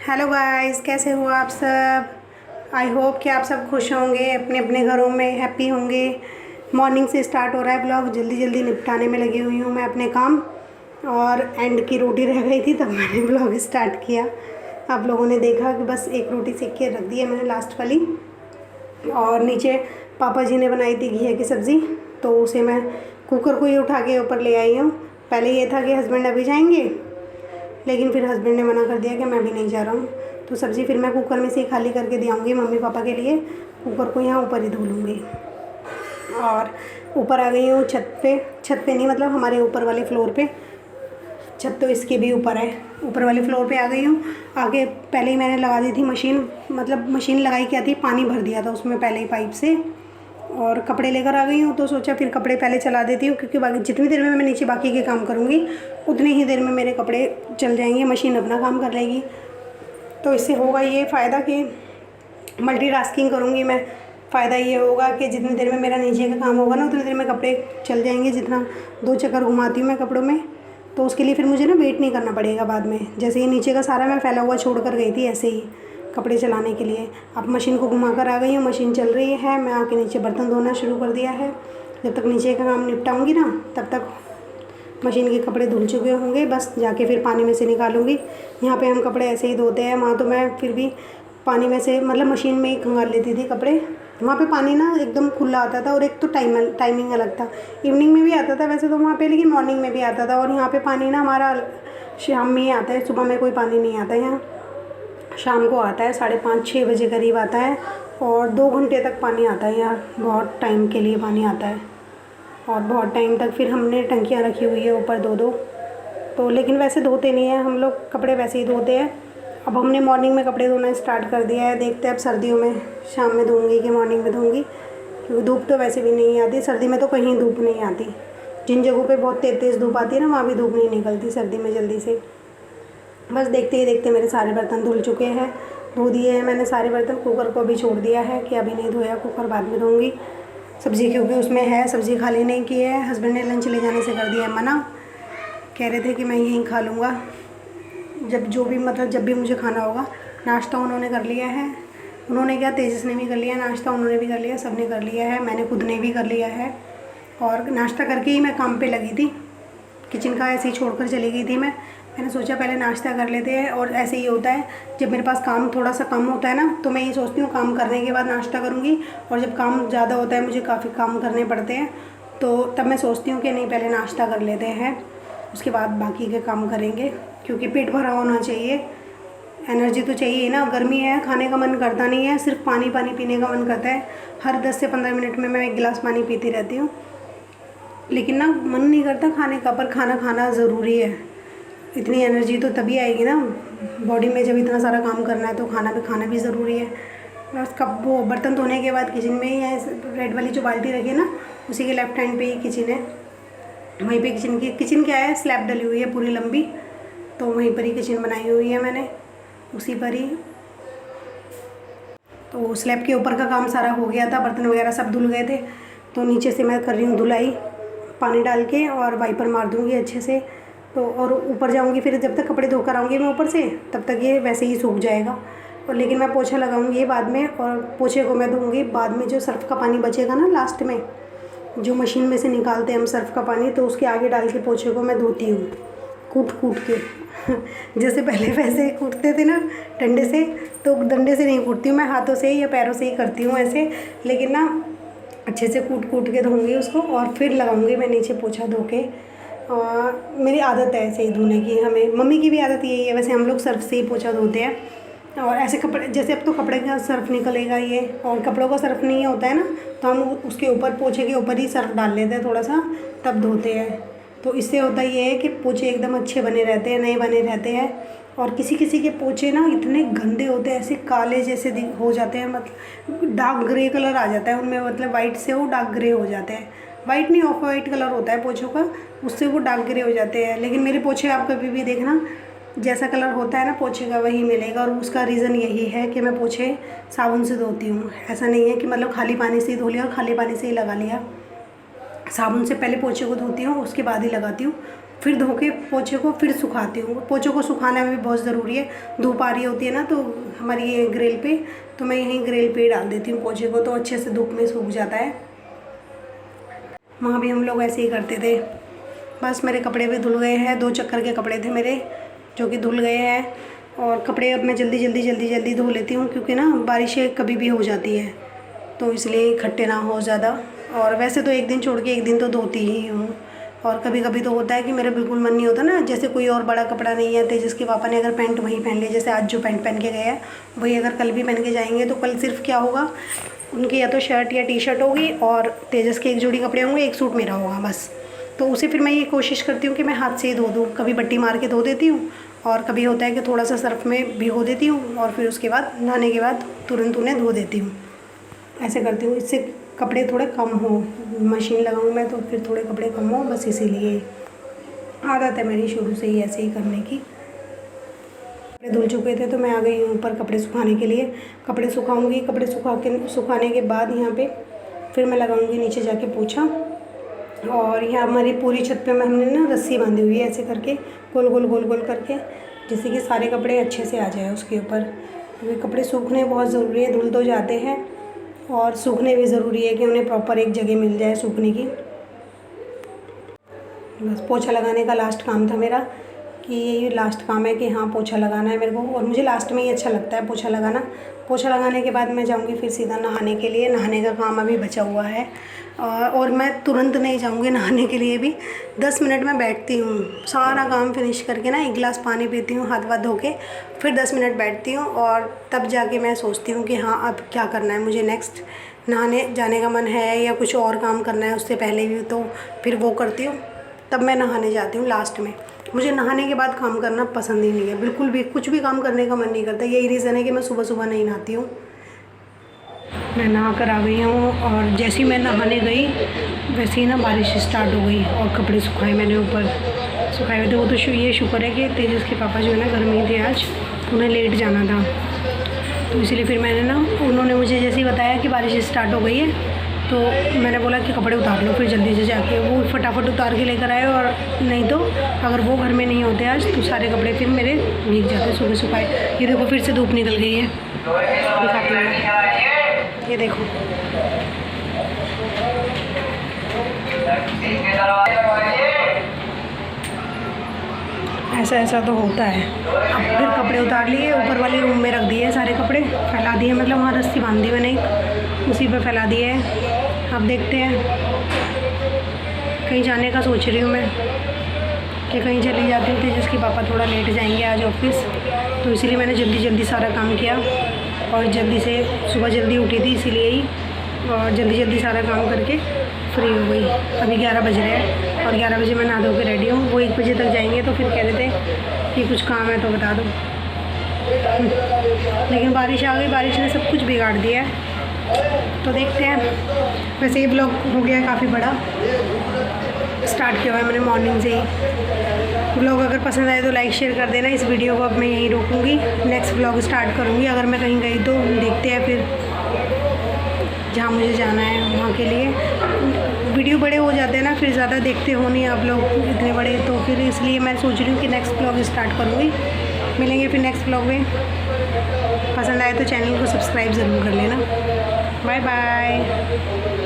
Hello guys, कैसे हो आप सब। आई होप कि आप सब खुश होंगे, अपने अपने घरों में हैप्पी होंगे। मॉर्निंग से स्टार्ट हो रहा है ब्लॉग, जल्दी जल्दी निपटाने में लगी हुई हूँ मैं अपने काम। और एंड की रोटी रह गई थी तब मैंने ब्लॉग स्टार्ट किया। आप लोगों ने देखा कि बस एक रोटी सेक के रख दी है मैंने, लास्ट वाली। और नीचे पापा जी ने बनाई थी घिया की सब्ज़ी, तो उसे मैं कुकर को ही उठा के ऊपर ले आई हूँ। पहले ये था कि हस्बैंड अभी जाएंगे, लेकिन फिर हस्बैंड ने मना कर दिया कि मैं भी नहीं जा रहा हूँ। तो सब्ज़ी फिर मैं कुकर में से ही खाली करके दे आऊँगी मम्मी पापा के लिए। कुकर को यहाँ ऊपर ही धो लूँगी। और ऊपर आ गई हूँ छत पे नहीं, मतलब हमारे ऊपर वाले फ्लोर पे। छत तो इसके भी ऊपर है, ऊपर वाले फ्लोर पे आ गई हूँ। आगे पहले ही मैंने लगा दी थी मशीन, मतलब मशीन लगाई क्या थी, पानी भर दिया था उसमें पहले ही पाइप से। और कपड़े लेकर आ गई हूँ, तो सोचा फिर कपड़े पहले चला देती हूँ, क्योंकि बाकी जितनी देर में मैं नीचे बाकी के काम करूँगी उतनी ही देर में मेरे कपड़े चल जाएंगे, मशीन अपना काम कर लेगी। तो इससे होगा ये फ़ायदा कि मल्टीटास्किंग करूँगी मैं। फ़ायदा ये होगा कि जितनी देर में मेरा नीचे का काम होगा ना, उतनी देर में कपड़े चल जाएंगे। जितना 2 चक्कर घुमाती हूँ मैं कपड़ों में, तो उसके लिए फिर मुझे ना वेट नहीं करना पड़ेगा बाद में। जैसे ही नीचे का सारा मैं फैला हुआ छोड़ कर गई थी, ऐसे ही कपड़े चलाने के लिए। अब मशीन को घुमा कर आ गई हूँ, मशीन चल रही है। मैं आके नीचे बर्तन धोना शुरू कर दिया है। जब तक नीचे का काम निपटाऊंगी ना, तब तक मशीन के कपड़े धुल चुके होंगे। बस जाके फिर पानी में से निकालूंगी। यहाँ पे हम कपड़े ऐसे ही धोते हैं, वहाँ तो मैं फिर भी पानी में से, मतलब मशीन में ही खंगाल लेती थी कपड़े। वहाँ पे पानी ना एकदम खुला आता था, और एक तो टाइमिंग अलग था। इवनिंग में भी आता था वैसे तो वहाँ पे, लेकिन मॉर्निंग में भी आता था। और यहाँ पे पानी ना हमारा शाम में ही आता है, सुबह में कोई पानी नहीं आता यहाँ। शाम को आता है, 5:30-6 बजे करीब आता है, और 2 घंटे तक पानी आता है यहाँ। बहुत टाइम के लिए पानी आता है, और बहुत टाइम तक फिर हमने टंकियाँ रखी हुई है ऊपर 2-2। तो लेकिन वैसे धोते नहीं हैं हम लोग कपड़े, वैसे ही धोते हैं। अब हमने मॉर्निंग में कपड़े धोना स्टार्ट कर दिया है। देखते हैं अब सर्दियों में शाम में धोऊंगी कि मॉर्निंग में धोऊंगी, क्योंकि धूप तो वैसे भी नहीं आती सर्दी में, तो कहीं धूप नहीं आती। जिन जगहों पे बहुत तेज़ धूप आती है ना, वहाँ भी धूप नहीं निकलती सर्दी में जल्दी से। बस देखते ही देखते मेरे सारे बर्तन धुल चुके हैं, धो दिए हैं मैंने सारे बर्तन। कुकर को भी छोड़ दिया है कि अभी नहीं धोया, कुकर बाद में धोऊंगी। सब्ज़ी क्योंकि उसमें है, सब्ज़ी खाली नहीं की है। हस्बैंड ने लंच ले जाने से कर दिया है मना, कह रहे थे कि मैं यहीं खा लूँगा जब भी मुझे खाना होगा। नाश्ता उन्होंने कर लिया है। उन्होंने क्या, तेजस ने भी कर लिया नाश्ता, उन्होंने भी कर लिया, सब ने कर लिया है, मैंने खुद ने भी कर लिया है। और नाश्ता करके ही मैं काम पे लगी थी, किचन का ऐसे ही छोड़कर चली गई थी मैंने सोचा पहले नाश्ता कर लेते हैं। और ऐसे ही होता है, जब मेरे पास काम थोड़ा सा कम होता है ना, तो मैं ये सोचती हूँ काम करने के बाद नाश्ता करूँगी। और जब काम ज़्यादा होता है, मुझे काफ़ी काम करने पड़ते हैं, तो तब मैं सोचती हूँ कि नहीं, पहले नाश्ता कर लेते हैं, उसके बाद बाकी के काम करेंगे। क्योंकि पेट भरा होना चाहिए, एनर्जी तो चाहिए ना। गर्मी है, खाने का मन करता नहीं है, सिर्फ पानी पीने का मन करता है। हर 10 से 15 मिनट में मैं 1 गिलास पानी पीती रहती हूँ, लेकिन ना मन नहीं करता खाने का। पर खाना ज़रूरी है, इतनी एनर्जी तो तभी आएगी ना बॉडी में, जब इतना सारा काम करना है तो खाना भी ज़रूरी है। बस कब वो बर्तन धोने के बाद किचन में ही है, रेड वाली जो बाल्टी रखी है ना, उसी के लेफ्ट हैंड पे ही किचन है। वहीं पे किचन क्या है, स्लैब डली हुई है पूरी लंबी, तो वहीं पर ही किचन बनाई हुई है मैंने, उसी पर ही। तो स्लैब के ऊपर का काम सारा हो गया था, बर्तन वगैरह सब धुल गए थे। तो नीचे से मैं कर रही हूँ धुलाई, पानी डाल के, और वाइपर मार दूँगी अच्छे से। तो और ऊपर जाऊँगी, फिर जब तक कपड़े धोकर आऊँगी मैं ऊपर से, तब तक ये वैसे ही सूख जाएगा। और लेकिन मैं पोछा लगाऊँगी बाद में, और पोछे को मैं धोऊँगी बाद में। जो सर्फ़ का पानी बचेगा ना लास्ट में, जो मशीन में से निकालते हैं हम सर्फ़ का पानी, तो उसके आगे डाल के पोछे को मैं धोती हूँ कूट के जैसे पहले वैसे कूटते थे ना डंडे से, तो डंडे से नहीं कूटती हूँ मैं, हाथों से या पैरों से ही करती हूँ ऐसे। लेकिन ना अच्छे से कूट के धोऊँगी उसको, और फिर लगाऊँगी मैं नीचे पोछा धो के। मेरी आदत है ऐसे ही धोने की, हमें मम्मी की भी आदत यही है। वैसे हम लोग सर्फ़ से ही पोछा धोते हैं। और ऐसे कपड़े, जैसे अब तो कपड़े का सर्फ़ निकलेगा ये, और कपड़ों का सर्फ़ नहीं होता है ना, तो हम उसके ऊपर, पोछे के ऊपर ही सर्फ़ डाल लेते हैं थोड़ा सा, तब धोते हैं। तो इससे होता ये है कि पोछे एकदम अच्छे बने रहते हैं, नए बने रहते हैं। और किसी के पोछे ना इतने गंदे होते हैं, ऐसे काले जैसे हो जाते हैं, मतलब डार्क ग्रे कलर आ जाता है उनमें, मतलब वाइट से वो डार्क ग्रे हो जाते हैं। वाइट नहीं, ऑफ वाइट कलर होता है पोछों का, उससे वो डार्क ग्रे हो जाते हैं। लेकिन मेरे पोछे आप कभी भी देखना, जैसा कलर होता है ना पोछे का, वही मिलेगा। और उसका रीज़न यही है कि मैं पोछे साबुन से धोती हूँ। ऐसा नहीं है कि मतलब खाली पानी से ही धो लिया और खाली पानी से ही लगा लिया। साबुन से पहले पोछे को धोती हूँ, उसके बाद ही लगाती हूँ। फिर धो के पोछे को फिर सुखाती हूँ। पोछे को सुखाना भी बहुत ज़रूरी है, धूप आ रही होती है ना तो हमारी ये ग्रिल पे, तो मैं यहीं ग्रिल पे डाल देती हूँ पोछे को, तो अच्छे से धूप में सूख जाता है। वहाँ भी हम लोग ऐसे ही करते थे। बस मेरे कपड़े भी धुल गए हैं, 2 चक्कर के कपड़े थे मेरे जो कि धुल गए हैं। और कपड़े अब मैं जल्दी धो लेती हूँ, क्योंकि ना बारिशें कभी भी हो जाती है, तो इसलिए इकट्ठे ना हो ज़्यादा। और वैसे तो एक दिन छोड़ के एक दिन तो धोती ही हूँ। और कभी कभी तो होता है कि मेरा बिल्कुल मन नहीं होता ना, जैसे कोई और बड़ा कपड़ा नहीं है, तेजस के पापा ने अगर पैंट वही पहन ली, जैसे आज जो पैंट पहन के गए हैं वही अगर कल भी पहन के जाएंगे, तो कल सिर्फ क्या होगा, उनकी या तो शर्ट या टी शर्ट होगी और तेजस के एक जोड़ी कपड़े होंगे, एक सूट मेरा होगा बस। तो उसे फिर मैं ये कोशिश करती हूँ कि मैं हाथ से ही धो दूँ, कभी बट्टी मार के धो देती हूँ और कभी होता है कि थोड़ा सा सर्फ में भिगो देती हूँ और फिर उसके बाद नहाने के बाद तुरंत उन्हें धो देती हूँ। ऐसे करती हूँ, इससे कपड़े थोड़े कम हो, मशीन लगाऊँ मैं तो फिर थोड़े कपड़े कम हो, बस इसीलिए आदत है मेरी शुरू से ही ऐसे ही करने की। कपड़े धुल चुके थे तो मैं आ गई हूँ ऊपर कपड़े सुखाने के लिए। कपड़े सुखाऊंगी, कपड़े सुखाने के बाद यहाँ पे फिर मैं लगाऊंगी नीचे जाके पोछा। और यहाँ हमारी पूरी छत पे हमने ना रस्सी बांधी हुई है ऐसे करके, गोल गोल करके, जिससे कि सारे कपड़े अच्छे से आ जाए उसके ऊपर। क्योंकि कपड़े सूखने बहुत ज़रूरी है, धुल तो जाते हैं और सूखने भी ज़रूरी है कि उन्हें प्रॉपर एक जगह मिल जाए सूखने की। बस पोछा लगाने का लास्ट काम था मेरा, कि ये लास्ट काम है कि हाँ पोछा लगाना है मेरे को, और मुझे लास्ट में ही अच्छा लगता है पोछा लगाना। पोछा लगाने के बाद मैं जाऊँगी फिर सीधा नहाने के लिए। नहाने का काम अभी बचा हुआ है और मैं तुरंत नहीं जाऊँगी नहाने के लिए भी, 10 मिनट में बैठती हूँ, सारा काम फिनिश करके ना 1 गिलास पानी पीती हूँ हाथ वाथ धो के, फिर 10 मिनट बैठती हूँ और तब जाके मैं सोचती हूँ कि हाँ अब क्या करना है मुझे नेक्स्ट। नहाने जाने का मन है या कुछ और काम करना है उससे पहले भी, तो फिर वो करती हूँ, तब मैं नहाने जाती हूँ लास्ट में। मुझे नहाने के बाद काम करना पसंद ही नहीं है, बिल्कुल भी कुछ भी काम करने का मन नहीं करता। यही रीज़न है कि मैं सुबह नहीं नहाती हूँ। मैं नहा कर आ गई हूँ और जैसे ही मैं नहाने गई वैसे ही ना बारिश स्टार्ट हो गई और कपड़े सुखाए मैंने ऊपर सुखाए हुए थे। वो तो ये शुक्र है कि तेजस के पापा जो है ना घर में ही थे आज, उन्हें लेट जाना था, तो इसलिए फिर मैंने ना, उन्होंने मुझे जैसे ही बताया कि बारिश स्टार्ट हो गई है तो मैंने बोला कि कपड़े उतार लो। फिर जल्दी से जाके वो फटाफट उतार के लेकर आए, और नहीं तो अगर वो घर में नहीं होते आज तो सारे कपड़े फिर मेरे भीग जाते सुबह सुखाए। ये देखो फिर से धूप निकल गई है, दिखाती हूँ, ये देखो। ऐसा तो होता है। अब फिर कपड़े उतार लिए, ऊपर वाले रूम में रख दिए सारे कपड़े, फैला दिए, मतलब वहाँ रस्सी बांध दी मैंने उसी पे फैला दिए। अब देखते हैं, कहीं जाने का सोच रही हूँ मैं कि कहीं चली जाती हूँ। तेजस के पापा थोड़ा लेट जाएंगे आज ऑफिस, तो इसीलिए मैंने जल्दी सारा काम किया और जल्दी से सुबह जल्दी उठी थी इसीलिए ही, और जल्दी सारा काम करके फ्री हो गई। अभी 11 बज रहे हैं और 11 बजे मैं नहा धो के रेडी हूँ। वो 1 बजे तक जाएंगे तो फिर कह रहे थे कि कुछ काम है तो बता दो, लेकिन बारिश आ गई, बारिश ने सब कुछ बिगाड़ दिया है। तो देखते हैं। वैसे ये ब्लॉग हो गया काफ़ी बड़ा, स्टार्ट किया हुआ है मैंने मॉर्निंग से ही। ब्लॉग अगर पसंद आए तो लाइक शेयर कर देना। इस वीडियो को अब मैं यहीं रोकूँगी, नेक्स्ट ब्लॉग स्टार्ट करूँगी। अगर मैं कहीं गई तो देखते हैं फिर जहाँ मुझे जाना है वहाँ के लिए। वीडियो बड़े हो जाते हैं ना, फिर ज़्यादा देखते हो नहीं आप लोग इतने बड़े, तो फिर इसलिए मैं सोच रही हूँ कि नेक्स्ट ब्लॉग स्टार्ट करूँगी। मिलेंगे फिर नेक्स्ट ब्लॉग में। पसंद आए तो चैनल को सब्सक्राइब ज़रूर कर लेना। Bye bye.